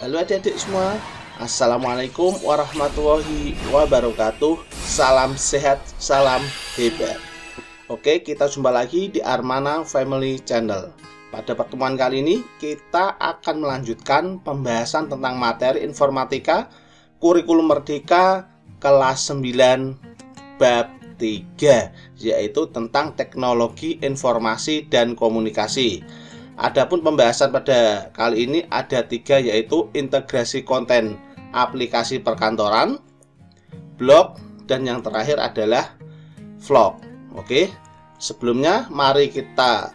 Halo adik-adik semua, Assalamualaikum warahmatullahi wabarakatuh. Salam sehat, salam hebat. Oke, kita jumpa lagi di Armana Family Channel. Pada pertemuan kali ini kita akan melanjutkan pembahasan tentang materi informatika kurikulum merdeka kelas 9 bab 3, yaitu tentang teknologi informasi dan komunikasi. Adapun pembahasan pada kali ini ada 3, yaitu integrasi konten aplikasi perkantoran, blog, dan yang terakhir adalah vlog. Oke, sebelumnya mari kita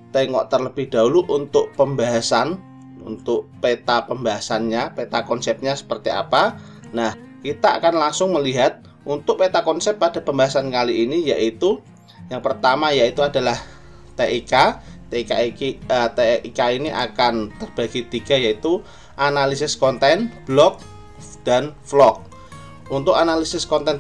tengok terlebih dahulu untuk pembahasan, untuk peta pembahasannya, peta konsepnya seperti apa. Nah, kita akan langsung melihat untuk peta konsep pada pembahasan kali ini, yaitu yang pertama yaitu adalah TIK. TIK ini akan terbagi 3, yaitu analisis konten, blog, dan vlog. Untuk analisis konten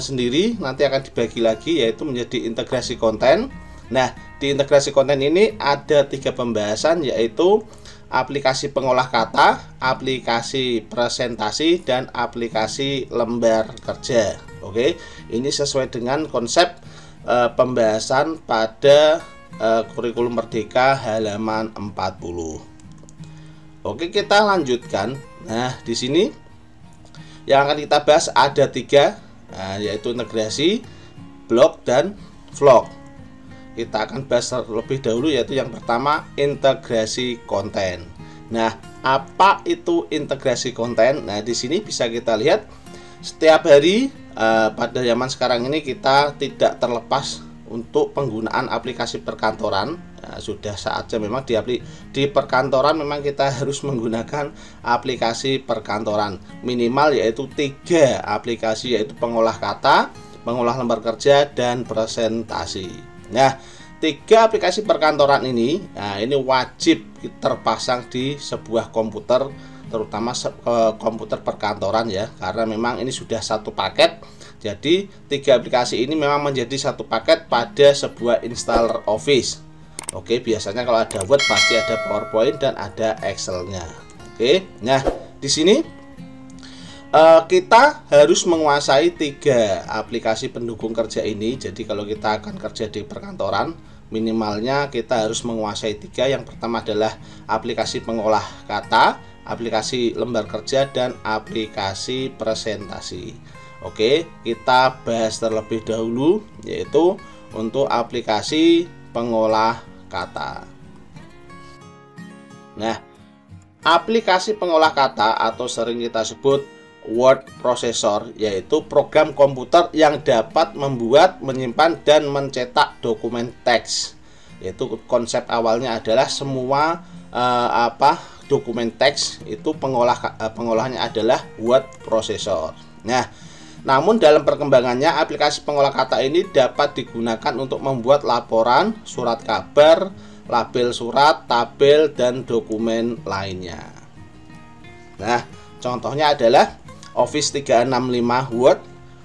sendiri nanti akan dibagi lagi, yaitu menjadi integrasi konten. Nah, di integrasi konten ini ada 3 pembahasan, yaitu aplikasi pengolah kata, aplikasi presentasi, dan aplikasi lembar kerja. Oke, ini sesuai dengan konsep pembahasan pada kurikulum merdeka halaman 40. Oke, kita lanjutkan. Nah, di sini yang akan kita bahas ada 3, yaitu integrasi, blog, dan vlog. Kita akan bahas terlebih dahulu, yaitu yang pertama integrasi konten. Nah, apa itu integrasi konten? Nah, di sini bisa kita lihat setiap hari pada zaman sekarang ini kita tidak terlepas untuk penggunaan aplikasi perkantoran. Sudah saatnya memang di perkantoran memang kita harus menggunakan aplikasi perkantoran minimal, yaitu 3 aplikasi, yaitu pengolah kata, pengolah lembar kerja, dan presentasi. Nah, 3 aplikasi perkantoran ini, ini wajib terpasang di sebuah komputer, terutama komputer perkantoran ya, karena memang ini sudah satu paket. Jadi 3 aplikasi ini memang menjadi satu paket pada sebuah installer Office. Oke, biasanya kalau ada Word pasti ada PowerPoint dan ada Excel-nya. Oke, nah di sini kita harus menguasai 3 aplikasi pendukung kerja ini. Jadi kalau kita akan kerja di perkantoran, minimalnya kita harus menguasai 3. Yang pertama adalah aplikasi pengolah kata, aplikasi lembar kerja, dan aplikasi presentasi. Oke, kita bahas terlebih dahulu, yaitu untuk aplikasi pengolah kata. Nah, aplikasi pengolah kata atau sering kita sebut word processor, yaitu program komputer yang dapat membuat, menyimpan, dan mencetak dokumen teks. Yaitu konsep awalnya adalah semua dokumen teks itu pengolahannya adalah word processor. Nah, namun dalam perkembangannya aplikasi pengolah kata ini dapat digunakan untuk membuat laporan, surat kabar, label surat, tabel, dan dokumen lainnya. Nah, contohnya adalah Office 365 Word,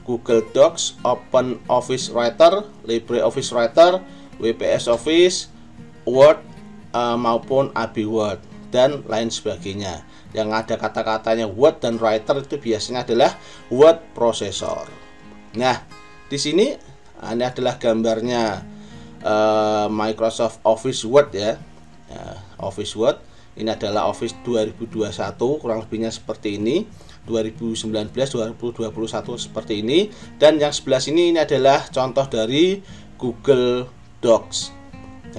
Google Docs, Open Office Writer, LibreOffice Writer, WPS Office, Word, maupun AB Word, dan lain sebagainya. Yang ada kata-katanya Word dan Writer itu biasanya adalah word processor. Nah, di sini ini adalah gambarnya Microsoft Office Word ya. Office Word ini adalah Office 2021, kurang lebihnya seperti ini. 2019 2021 seperti ini, dan yang sebelah sini ini adalah contoh dari Google Docs.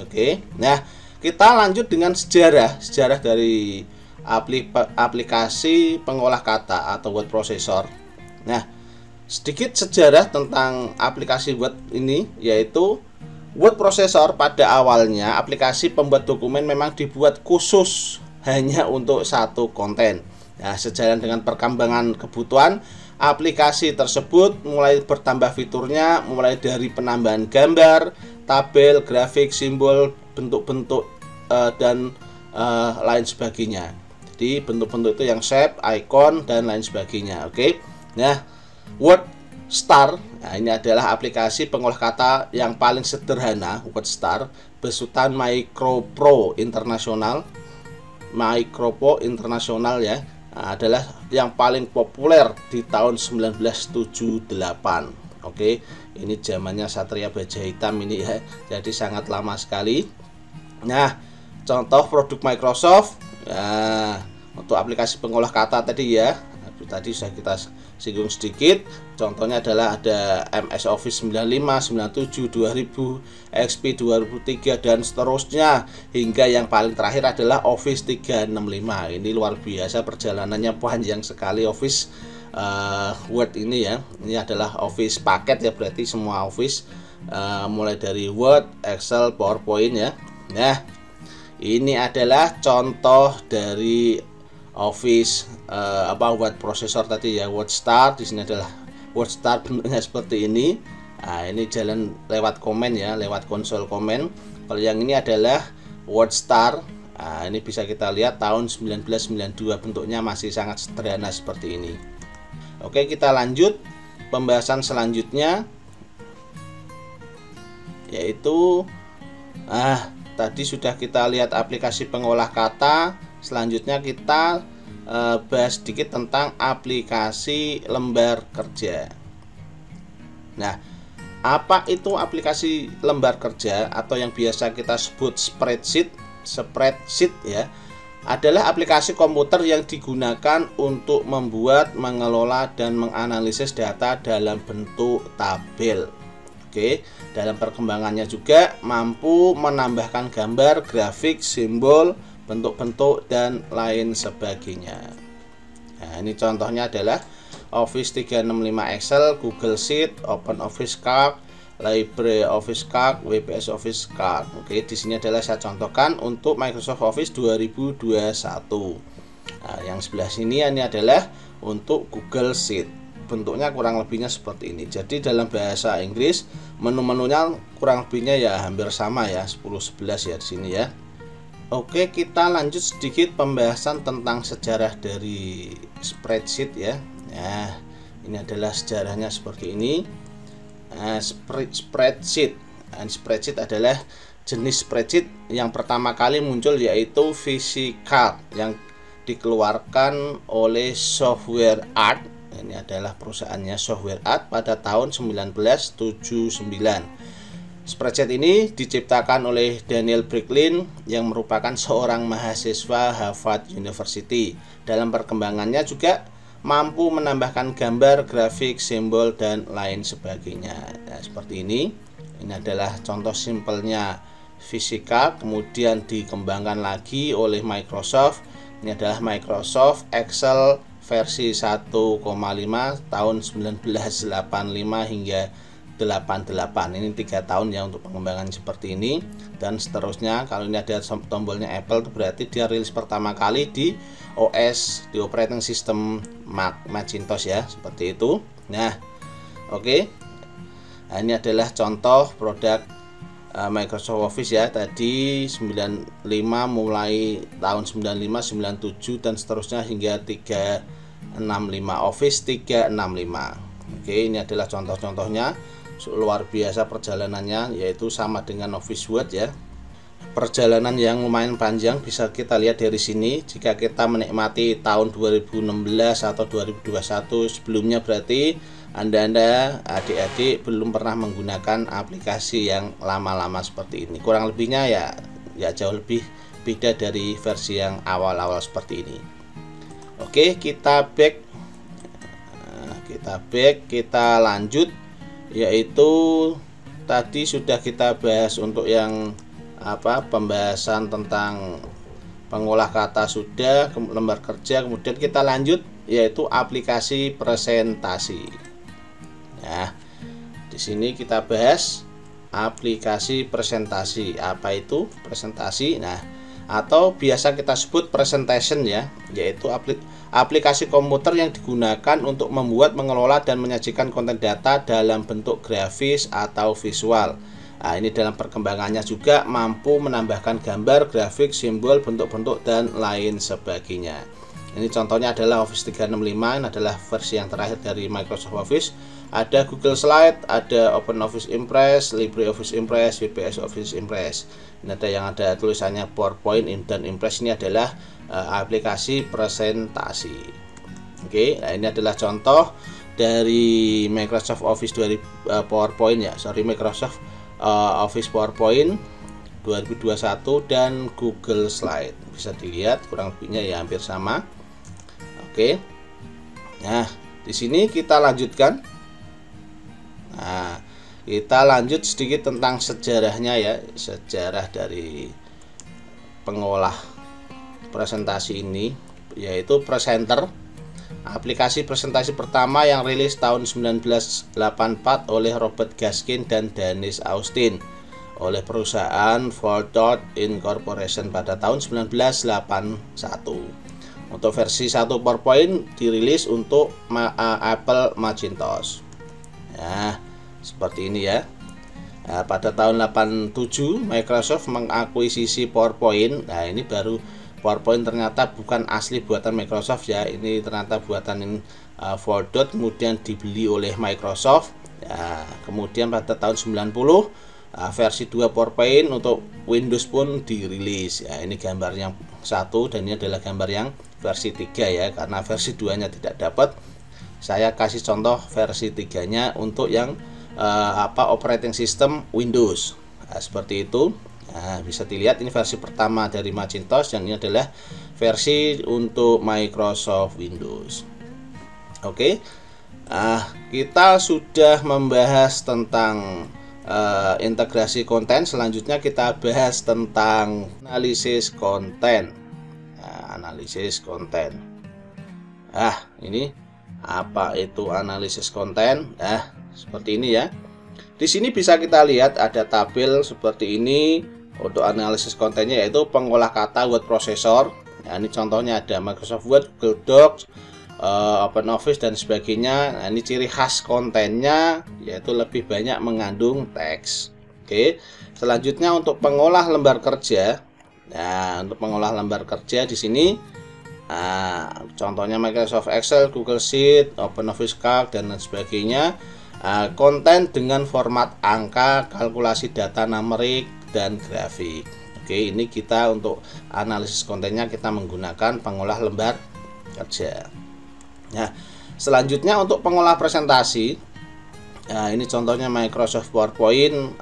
Oke. Nah, kita lanjut dengan sejarah dari aplikasi pengolah kata atau word processor. Nah, sedikit sejarah tentang aplikasi Word ini, yaitu word processor pada awalnya aplikasi pembuat dokumen memang dibuat khusus hanya untuk satu konten. Nah, sejalan dengan perkembangan kebutuhan, aplikasi tersebut mulai bertambah fiturnya, mulai dari penambahan gambar, tabel, grafik, simbol, bentuk-bentuk, dan lain sebagainya. Jadi bentuk-bentuk itu yang shape, icon, dan lain sebagainya. Oke. Nah, WordStar, nah ini adalah aplikasi pengolah kata yang paling sederhana, WordStar, besutan Micro Pro International. Microsoft International ya, adalah yang paling populer di tahun 1978. Oke, ini zamannya Satria Baja Hitam ini ya, jadi sangat lama sekali. Nah, contoh produk Microsoft ya, untuk aplikasi pengolah kata tadi ya, tadi sudah kita singgung sedikit. Contohnya adalah ada MS Office 95, 97, 2000, XP 2003 dan seterusnya, hingga yang paling terakhir adalah Office 365. Ini luar biasa, perjalanannya panjang sekali Office Word ini ya. Ini adalah Office paket ya, berarti semua Office mulai dari Word, Excel, PowerPoint ya. Nah, ini adalah contoh dari Office word processor tadi ya, WordStar. Di sini adalah WordStar, bentuknya seperti ini. Nah, ini jalan lewat komen ya, lewat konsol komen. Kalau yang ini adalah WordStar. Nah, ini bisa kita lihat tahun 1992, bentuknya masih sangat sederhana seperti ini. Oke, kita lanjut pembahasan selanjutnya, yaitu tadi sudah kita lihat aplikasi pengolah kata. Selanjutnya kita bahas sedikit tentang aplikasi lembar kerja. Nah, apa itu aplikasi lembar kerja atau yang biasa kita sebut spreadsheet ya, adalah aplikasi komputer yang digunakan untuk membuat, mengelola, dan menganalisis data dalam bentuk tabel. Oke, dalam perkembangannya juga mampu menambahkan gambar, grafik, simbol, bentuk-bentuk, dan lain sebagainya. Nah, ini contohnya adalah Office 365 Excel, Google Sheet, OpenOffice Calc, LibreOffice Calc, WPS Office Calc. Oke, di sini adalah saya contohkan untuk Microsoft Office 2021. Nah, yang sebelah sini ini adalah untuk Google Sheet. Bentuknya kurang lebihnya seperti ini. Jadi dalam bahasa Inggris menu-menunya kurang lebihnya ya hampir sama ya, 10-11 ya di sini ya. Oke, kita lanjut sedikit pembahasan tentang sejarah dari spreadsheet ya. Nah, ini adalah sejarahnya seperti ini. Spreadsheet. Spreadsheet adalah jenis spreadsheet yang pertama kali muncul, yaitu VisiCalc yang dikeluarkan oleh Software Art. Ini adalah perusahaannya Software Art pada tahun 1979. Spreadsheet ini diciptakan oleh Daniel Bricklin yang merupakan seorang mahasiswa Harvard University. Dalam perkembangannya juga mampu menambahkan gambar, grafik, simbol, dan lain sebagainya. Nah, seperti ini. Ini adalah contoh simpelnya VisiCalc, kemudian dikembangkan lagi oleh Microsoft. Ini adalah Microsoft Excel versi 1,5 tahun 1985 hingga 88. Ini 3 tahun ya untuk pengembangan seperti ini, dan seterusnya. Kalau ini ada tombolnya Apple, itu berarti dia rilis pertama kali di OS, di operating system Macintosh ya, seperti itu. Nah, oke. Nah, ini adalah contoh produk Microsoft Office ya, tadi 95 mulai tahun 95, 97 dan seterusnya hingga 365, Office 365. Oke, ini adalah contoh-contohnya. Luar biasa perjalanannya, yaitu sama dengan Office Word ya. Perjalanan yang lumayan panjang bisa kita lihat dari sini. Jika kita menikmati tahun 2016 atau 2021 sebelumnya, berarti Anda adik-adik belum pernah menggunakan aplikasi yang lama-lama seperti ini. Kurang lebihnya ya jauh lebih beda dari versi yang awal-awal seperti ini. Oke, kita back, kita lanjut, yaitu tadi sudah kita bahas untuk yang pembahasan tentang pengolah kata sudah, lembar kerja. Kemudian kita lanjut yaitu aplikasi presentasi. Nah, di sini kita bahas aplikasi presentasi. Apa itu presentasi? Nah, atau biasa kita sebut presentation ya, yaitu aplikasi komputer yang digunakan untuk membuat, mengelola, dan menyajikan konten data dalam bentuk grafis atau visual. Nah, ini dalam perkembangannya juga mampu menambahkan gambar, grafik, simbol, bentuk-bentuk, dan lain sebagainya. Ini contohnya adalah Office 365, ini adalah versi yang terakhir dari Microsoft Office. Ada Google Slide, ada OpenOffice Impress, LibreOffice Impress, WPS Office Impress. Ini ada yang ada tulisannya PowerPoint dan Impress. Ini adalah aplikasi presentasi. Oke, nah ini adalah contoh dari Microsoft Office 2000 PowerPoint ya, Microsoft Office PowerPoint 2021 dan Google Slide. Bisa dilihat kurang lebihnya ya hampir sama. Oke. Nah, di sini kita lanjutkan. Nah, kita lanjut sedikit tentang sejarahnya ya, sejarah dari pengolah presentasi ini, yaitu Presenter. Aplikasi presentasi pertama yang rilis tahun 1984 oleh Robert Gaskin dan Dennis Austin oleh perusahaan Fordot Incorporation pada tahun 1981. Untuk versi 1 PowerPoint dirilis untuk Apple Macintosh. Nah, seperti ini ya. Nah, pada tahun 87 Microsoft mengakuisisi PowerPoint. Nah, ini baru PowerPoint ternyata bukan asli buatan Microsoft ya. Ini ternyata buatan Fordot, kemudian dibeli oleh Microsoft. Ya, kemudian pada tahun 90 versi 2 PowerPoint untuk Windows pun dirilis. Ya, ini gambar yang 1 dan ini adalah gambar yang versi 3 ya. Karena versi 2-nya tidak dapat, saya kasih contoh versi 3-nya untuk yang operating system Windows. Nah, seperti itu. Nah, bisa dilihat ini versi pertama dari Macintosh dan ini adalah versi untuk Microsoft Windows. Oke. Kita sudah membahas tentang integrasi konten. Selanjutnya kita bahas tentang analisis konten. Analisis konten. Ini apa itu analisis konten? Seperti ini ya. Di sini bisa kita lihat ada tabel seperti ini untuk analisis kontennya, yaitu pengolah kata word processor. Nah, ini contohnya ada Microsoft Word, Google Docs, OpenOffice dan sebagainya. Nah, ini ciri khas kontennya yaitu lebih banyak mengandung teks. Oke. Selanjutnya untuk pengolah lembar kerja. Nah, untuk pengolah lembar kerja di sini contohnya Microsoft Excel, Google Sheet, OpenOffice Calc dan lain sebagainya. Konten dengan format angka, kalkulasi data numerik dan grafik. Oke, ini kita untuk analisis kontennya kita menggunakan pengolah lembar kerja. Nah, selanjutnya untuk pengolah presentasi. Nah, ini contohnya Microsoft PowerPoint,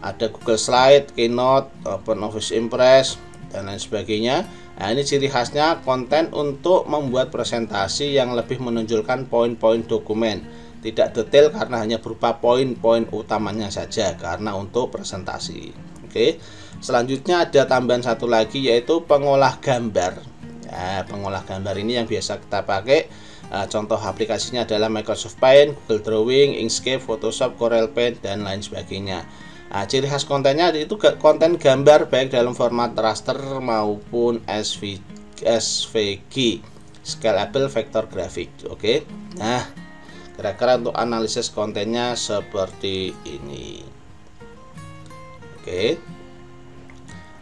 ada Google Slide, Keynote, OpenOffice Impress dan lain sebagainya. Nah, ini ciri khasnya konten untuk membuat presentasi yang lebih menonjolkan poin-poin dokumen. Tidak detail karena hanya berupa poin-poin utamanya saja karena untuk presentasi. Oke. Selanjutnya ada tambahan satu lagi yaitu pengolah gambar. Ya, pengolah gambar ini yang biasa kita pakai. Contoh aplikasinya adalah Microsoft Paint, Google Drawing, Inkscape, Photoshop, Corel Paint dan lain sebagainya. Ciri khas kontennya itu konten gambar baik dalam format raster maupun SVG, Scalable Vector Graphic. Oke. Nah, kira-kira untuk analisis kontennya seperti ini. Oke.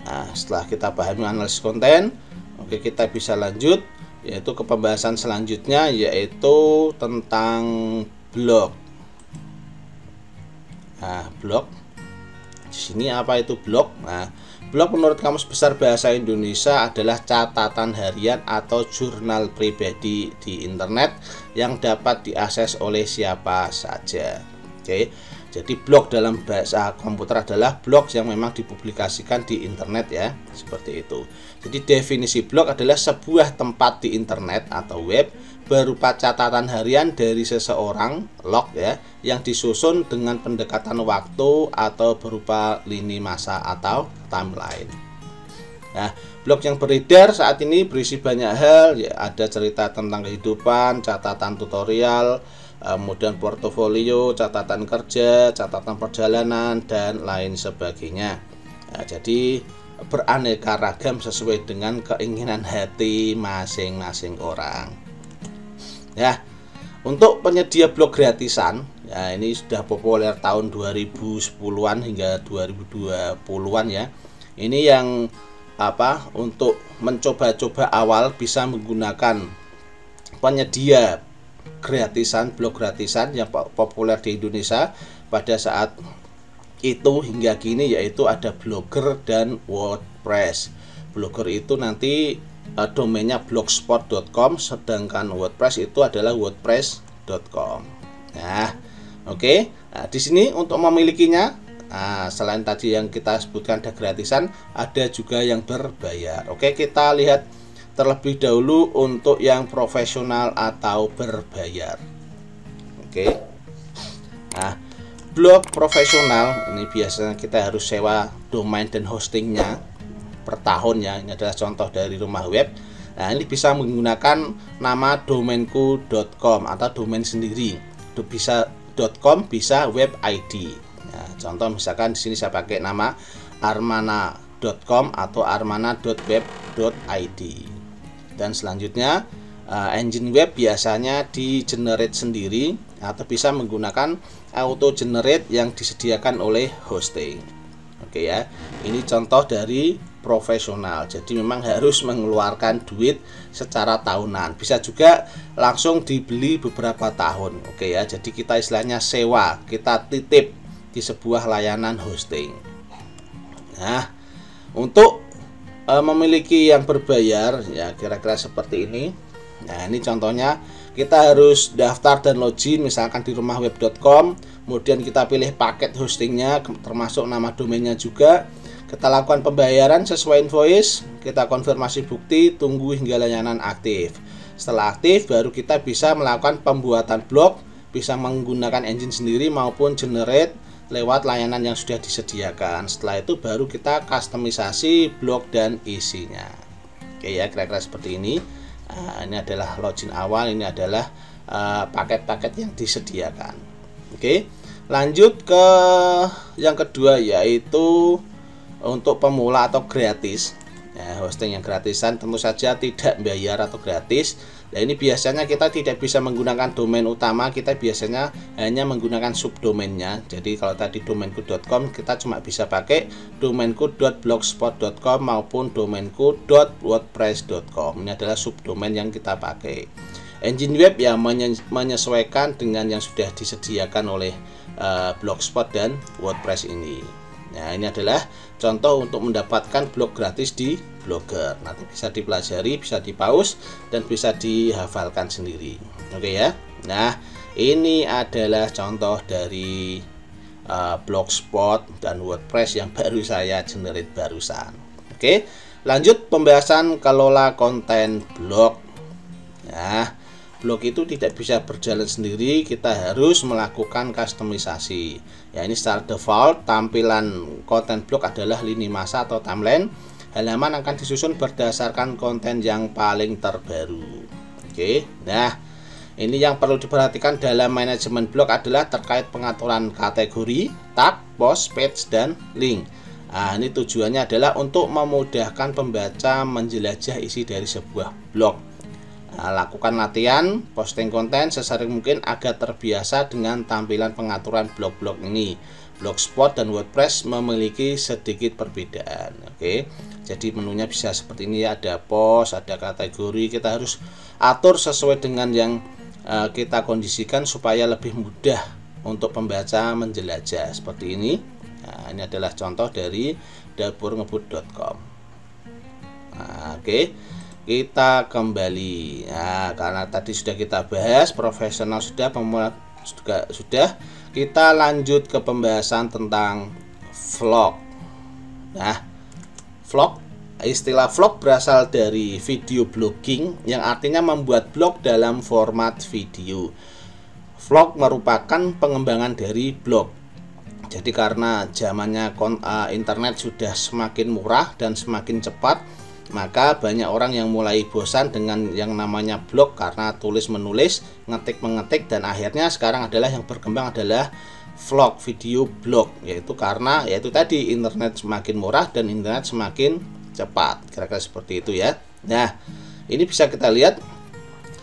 Nah, setelah kita pahami analisis konten, oke, kita bisa lanjut yaitu ke pembahasan selanjutnya yaitu tentang blog. Nah, blog. Di sini apa itu blog? Nah, blog menurut Kamus Besar Bahasa Indonesia adalah catatan harian atau jurnal pribadi di internet yang dapat diakses oleh siapa saja. Oke. Jadi blog dalam bahasa komputer adalah blog yang memang dipublikasikan di internet ya, seperti itu. Jadi definisi blog adalah sebuah tempat di internet atau web berupa catatan harian dari seseorang, log ya, yang disusun dengan pendekatan waktu atau berupa lini masa atau timeline. Nah, blog yang beredar saat ini berisi banyak hal, ya, ada cerita tentang kehidupan, catatan tutorial, kemudian portofolio, catatan kerja, catatan perjalanan dan lain sebagainya. Nah, jadi beraneka ragam sesuai dengan keinginan hati masing-masing orang. Ya, untuk penyedia blog gratisan, ya ini sudah populer tahun 2010-an hingga 2020-an ya. Ini yang untuk mencoba-coba awal bisa menggunakan penyedia gratisan, blog gratisan yang populer di Indonesia pada saat itu hingga kini, yaitu ada Blogger dan WordPress. Blogger itu nanti domainnya blogspot.com, sedangkan WordPress itu adalah wordpress.com. Nah, oke. Nah, di sini untuk memilikinya, selain tadi yang kita sebutkan ada gratisan, ada juga yang berbayar. Oke, kita lihat terlebih dahulu untuk yang profesional atau berbayar. Oke. Nah, blog profesional ini biasanya kita harus sewa domain dan hostingnya per tahun ya. Ini adalah contoh dari rumah web. Nah, ini bisa menggunakan nama domainku.com atau domain sendiri. Bisa .com, bisa web ID. Nah, contoh misalkan di sini saya pakai nama armana.com atau armana.web.id. Dan selanjutnya engine web biasanya di generate sendiri atau bisa menggunakan auto generate yang disediakan oleh hosting. Oke ya, ini contoh dari profesional. Jadi memang harus mengeluarkan duit secara tahunan. Bisa juga langsung dibeli beberapa tahun. Oke ya, jadi kita istilahnya sewa, kita titip di sebuah layanan hosting. Nah, untuk memiliki yang berbayar ya kira-kira seperti ini. Nah, ini contohnya kita harus daftar dan login misalkan di rumahweb.com, kemudian kita pilih paket hostingnya termasuk nama domainnya juga. Kita lakukan pembayaran sesuai invoice, kita konfirmasi bukti, tunggu hingga layanan aktif. Setelah aktif baru kita bisa melakukan pembuatan blog, bisa menggunakan engine sendiri maupun generate lewat layanan yang sudah disediakan. Setelah itu baru kita kustomisasi blog dan isinya. Oke ya, kira-kira seperti ini. Nah, ini adalah login awal, ini adalah paket-paket yang disediakan. Oke, lanjut ke yang kedua, yaitu untuk pemula atau gratis. Ya, hosting yang gratisan tentu saja tidak bayar atau gratis. Nah, ini biasanya kita tidak bisa menggunakan domain utama, kita biasanya hanya menggunakan subdomainnya. Jadi kalau tadi domainku.com, kita cuma bisa pakai domainku.blogspot.com maupun domainku.wordpress.com. Ini adalah subdomain yang kita pakai. Engine web yang menyesuaikan dengan yang sudah disediakan oleh Blogspot dan WordPress ini. Nah, ini adalah contoh untuk mendapatkan blog gratis di Blogger. Nanti bisa dipelajari, bisa dipause, dan bisa dihafalkan sendiri. Oke ya. Nah, ini adalah contoh dari Blogspot dan WordPress yang baru saya generate barusan. Oke, lanjut pembahasan kelola konten blog. Nah, blog itu tidak bisa berjalan sendiri, kita harus melakukan kustomisasi. Ya, ini secara default tampilan konten blog adalah lini masa atau timeline. Halaman akan disusun berdasarkan konten yang paling terbaru. Oke. Nah, ini yang perlu diperhatikan dalam manajemen blog adalah terkait pengaturan kategori, tag, post, page, dan link. Nah, ini tujuannya adalah untuk memudahkan pembaca menjelajah isi dari sebuah blog. Nah, lakukan latihan posting konten sesering mungkin agar terbiasa dengan tampilan pengaturan blog-blog ini. Blogspot dan WordPress memiliki sedikit perbedaan. Oke, jadi menunya bisa seperti ini ya, ada post, ada kategori. Kita harus atur sesuai dengan yang kita kondisikan supaya lebih mudah untuk pembaca menjelajah seperti ini. Nah, ini adalah contoh dari dapurngebut.com. Nah, oke. Kita kembali. Nah, karena tadi sudah kita bahas profesional sudah, pemula juga sudah, kita lanjut ke pembahasan tentang vlog. Nah, vlog, istilah vlog berasal dari video blogging yang artinya membuat blog dalam format video. Vlog merupakan pengembangan dari blog. Jadi karena zamannya internet sudah semakin murah dan semakin cepat, maka banyak orang yang mulai bosan dengan yang namanya blog karena tulis menulis, ngetik mengetik, dan akhirnya sekarang adalah yang berkembang adalah vlog, video blog, yaitu karena yaitu tadi internet semakin murah dan internet semakin cepat, kira-kira seperti itu ya. Nah, ini bisa kita lihat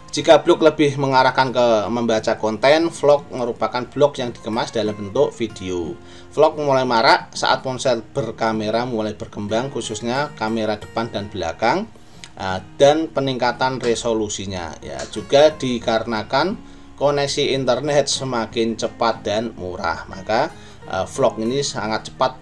jika blog lebih mengarahkan ke membaca konten, vlog merupakan blog yang dikemas dalam bentuk video. Vlog mulai marak saat ponsel berkamera mulai berkembang, khususnya kamera depan dan belakang. dan peningkatan resolusinya ya, juga dikarenakan koneksi internet semakin cepat dan murah, maka vlog ini sangat cepat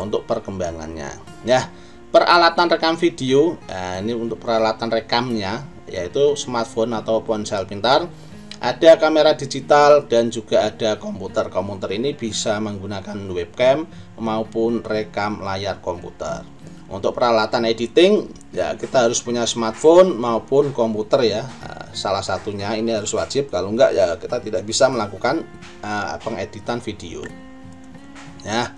untuk perkembangannya ya. Peralatan rekam video, ini untuk peralatan rekamnya yaitu smartphone atau ponsel pintar, ada kamera digital dan juga ada komputer. Komputer ini bisa menggunakan webcam maupun rekam layar komputer. Untuk peralatan editing ya, kita harus punya smartphone maupun komputer ya. Salah satunya ini harus wajib, kalau enggak ya kita tidak bisa melakukan pengeditan video. Nah,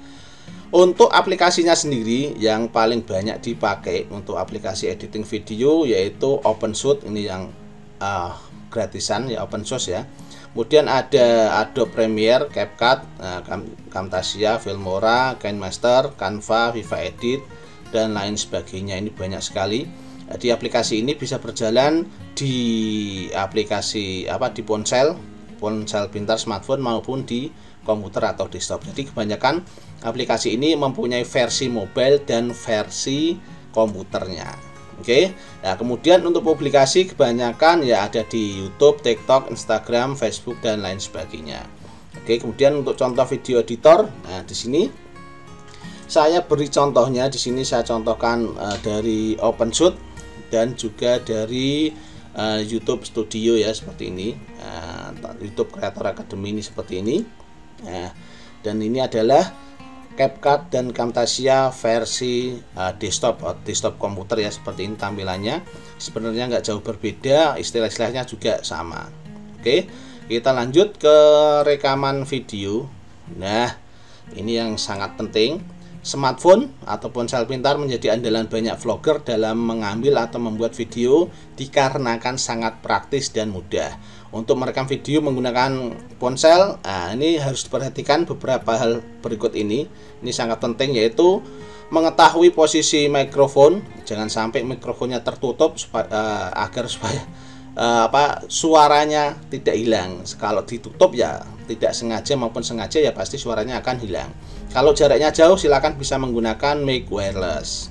untuk aplikasinya sendiri yang paling banyak dipakai untuk aplikasi editing video yaitu OpenShoot, ini yang gratisan ya, open source ya. Kemudian ada Adobe Premiere, CapCut, Camtasia, Filmora, KineMaster, Canva, Viva Edit dan lain sebagainya. Ini banyak sekali. Di aplikasi ini bisa berjalan di aplikasi di ponsel pintar, smartphone maupun di komputer atau desktop. Jadi kebanyakan aplikasi ini mempunyai versi mobile dan versi komputernya. Oke. Nah, kemudian untuk publikasi kebanyakan ya ada di YouTube, TikTok, Instagram, Facebook dan lain sebagainya. Oke, kemudian untuk contoh video editor, nah di sini saya beri contohnya. Di sini saya contohkan dari OpenShoot dan juga dari YouTube Studio ya, seperti ini. YouTube Creator Academy ini seperti ini. Nah, dan ini adalah CapCut dan Camtasia versi desktop komputer ya, seperti ini tampilannya. Sebenarnya nggak jauh berbeda, istilah-istilahnya juga sama. Oke, kita lanjut ke rekaman video. Nah, ini yang sangat penting. Smartphone atau ponsel pintar menjadi andalan banyak vlogger dalam mengambil atau membuat video dikarenakan sangat praktis dan mudah. Untuk merekam video menggunakan ponsel, ini harus diperhatikan beberapa hal berikut ini. Ini sangat penting, yaitu mengetahui posisi mikrofon. Jangan sampai mikrofonnya tertutup agar supaya suaranya tidak hilang. Kalau ditutup ya tidak sengaja maupun sengaja ya pasti suaranya akan hilang. Kalau jaraknya jauh silakan bisa menggunakan mic wireless.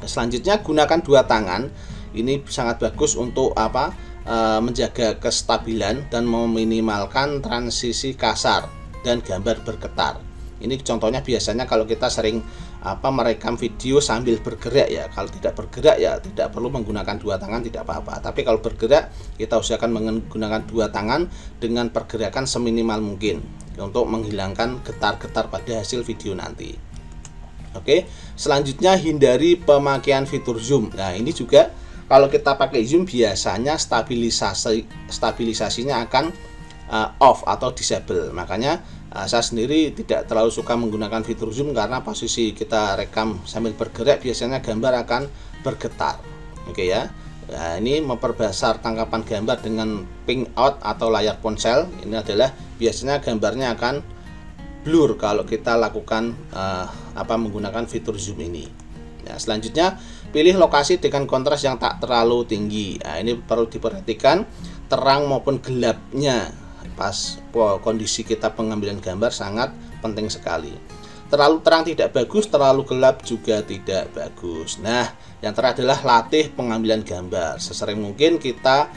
Selanjutnya gunakan dua tangan. Ini sangat bagus untuk menjaga kestabilan dan meminimalkan transisi kasar dan gambar bergetar. Ini contohnya biasanya kalau kita sering merekam video sambil bergerak ya. Kalau tidak bergerak ya tidak perlu menggunakan dua tangan, tidak apa-apa. Tapi kalau bergerak kita usahakan menggunakan dua tangan dengan pergerakan seminimal mungkin untuk menghilangkan getar-getar pada hasil video nanti. Oke, selanjutnya hindari pemakaian fitur zoom. Nah, ini juga kalau kita pakai zoom biasanya stabilisasinya akan off atau disable. Makanya saya sendiri tidak terlalu suka menggunakan fitur zoom karena posisi kita rekam sambil bergerak biasanya gambar akan bergetar. Oke ya. Nah, ini memperbesar tangkapan gambar dengan ping out atau layar ponsel. Ini adalah biasanya gambarnya akan blur kalau kita lakukan menggunakan fitur zoom ini. Nah, selanjutnya pilih lokasi dengan kontras yang tak terlalu tinggi. Nah, ini perlu diperhatikan terang maupun gelapnya pas kondisi kita pengambilan gambar sangat penting sekali. Terlalu terang tidak bagus, terlalu gelap juga tidak bagus. Nah, yang terakhir adalah latih pengambilan gambar. Sesering mungkin kita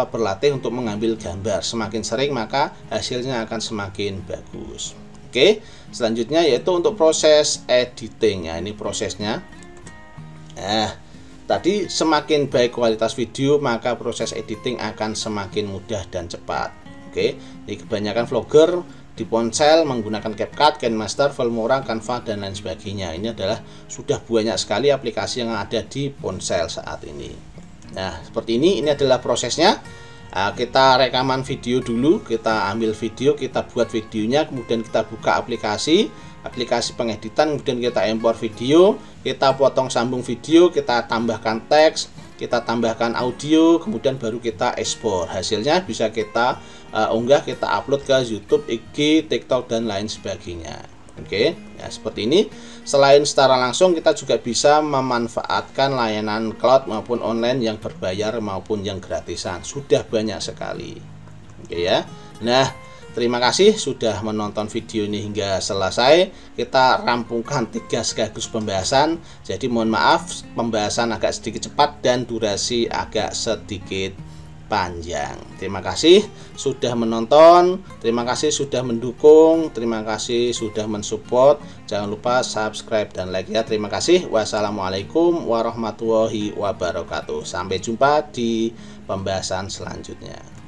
berlatih untuk mengambil gambar. Semakin sering maka hasilnya akan semakin bagus. Oke, selanjutnya yaitu untuk proses editing. Ya, ini prosesnya. Nah, tadi semakin baik kualitas video maka proses editing akan semakin mudah dan cepat. Oke, jadi kebanyakan vlogger di ponsel menggunakan CapCut, KineMaster, Filmora, Canva dan lain sebagainya. Ini adalah sudah banyak sekali aplikasi yang ada di ponsel saat ini. Nah, seperti ini adalah prosesnya. Kita rekaman video dulu, kita ambil video, kita buat videonya, kemudian kita buka aplikasi pengeditan, kemudian kita impor video, kita potong sambung video, kita tambahkan teks, kita tambahkan audio, kemudian baru kita ekspor. Hasilnya bisa kita unggah, kita upload ke YouTube, IG, TikTok dan lain sebagainya. Oke, ya seperti ini. Selain secara langsung, kita juga bisa memanfaatkan layanan cloud maupun online yang berbayar maupun yang gratisan. Sudah banyak sekali. Oke ya. Nah, Terima kasih sudah menonton video ini hingga selesai. Kita rampungkan 3 sekaligus pembahasan. Jadi mohon maaf pembahasan agak sedikit cepat dan durasi agak sedikit panjang. Terima kasih sudah menonton, terima kasih sudah mendukung, terima kasih sudah mensupport. Jangan lupa subscribe dan like ya. Terima kasih. Wassalamualaikum warahmatullahi wabarakatuh. Sampai jumpa di pembahasan selanjutnya.